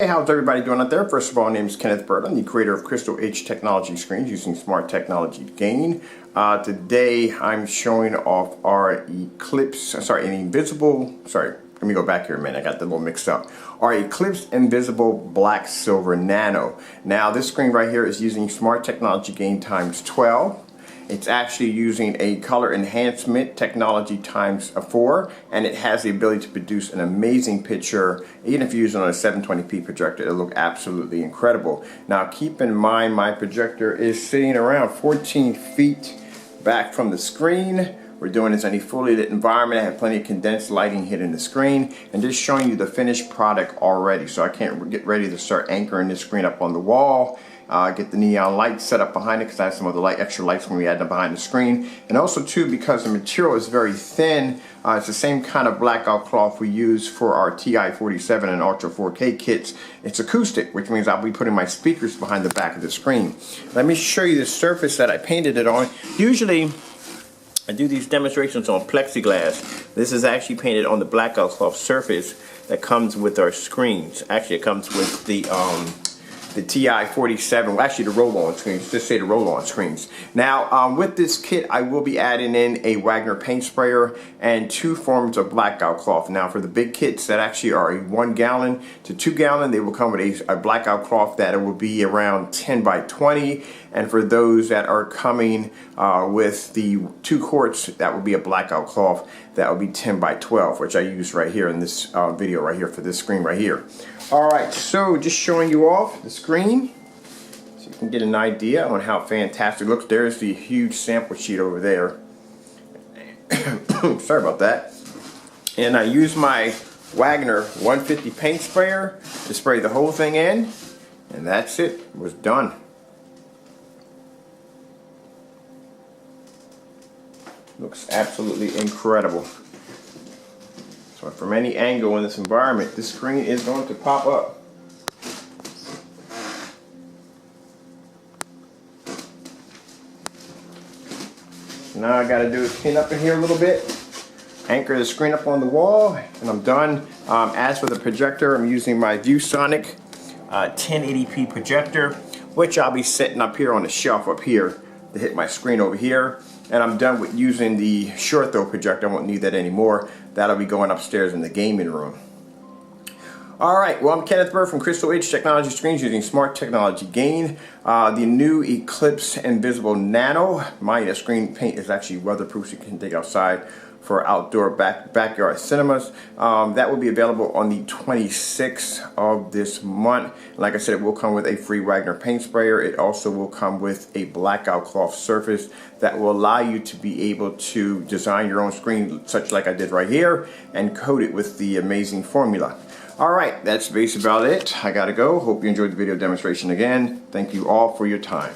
Hey, how's everybody doing out there? First of all, my name is Kenneth Bird. I'm the creator of Crystal H Technology Screens using smart technology to gain. Today I'm showing off our let me go back here a minute. I got the little mixed up. Our Eclipse Invisible Black Silver Nano. Now this screen right here is using smart technology gain times 12. It's actually using a color enhancement technology times 4, and it has the ability to produce an amazing picture. Even if you use it on a 720p projector, it'll look absolutely incredible. Now keep in mind, my projector is sitting around 14 feet back from the screen. We're doing this in a fully lit environment. I have plenty of condensed lighting hitting the screen and just showing you the finished product already. So I can't get ready to start anchoring this screen up on the wall. Get the neon lights set up behind it because I have some other extra lights when we add them behind the screen. And also too, because the material is very thin, it's the same kind of blackout cloth we use for our TI-47 and Ultra 4K kits. It's acoustic, which means I'll be putting my speakers behind the back of the screen. Let me show you the surface that I painted it on. Usually I do these demonstrations on plexiglass. This is actually painted on the blackout cloth surface that comes with our screens. Actually, it comes with the TI-47, well actually the roll-on screens, just say the roll-on screens. Now with this kit I will be adding in a Wagner paint sprayer and 2 forms of blackout cloth. Now for the big kits that actually are a 1 gallon to 2 gallon, they will come with a blackout cloth that will be around 10 by 20, and for those that are coming with the 2 quarts, that will be a blackout cloth that will be 10 by 12, which I use right here in this video right here for this screen right here. Alright, so just showing you off the screen so you can get an idea on how fantastic it looks. There's the huge sample sheet over there. Sorry about that. And I use my Wagner 150 paint sprayer to spray the whole thing in, and that's it. It was done. Looks absolutely incredible. So from any angle in this environment, this screen is going to pop up. Now I got to do is clean up in here a little bit, anchor the screen up on the wall, and I'm done. As for the projector, I'm using my ViewSonic 1080p projector, which I'll be setting up here on the shelf up here to hit my screen over here. And I'm done with using the short throw projector. I won't need that anymore. That'll be going upstairs in the gaming room. Alright, well, I'm Kenneth Bird from Crystal H Technology Screens using smart technology gain. The new Eclipse Invisible Nano. My screen paint is actually weatherproof, so you can take outside for outdoor backyard cinemas. That will be available on the 26th of this month. Like I said, it will come with a free Wagner paint sprayer. It also will come with a blackout cloth surface that will allow you to be able to design your own screen, such like I did right here, and coat it with the amazing formula. Alright, that's basically about it. I gotta go. Hope you enjoyed the video demonstration again. Thank you all for your time.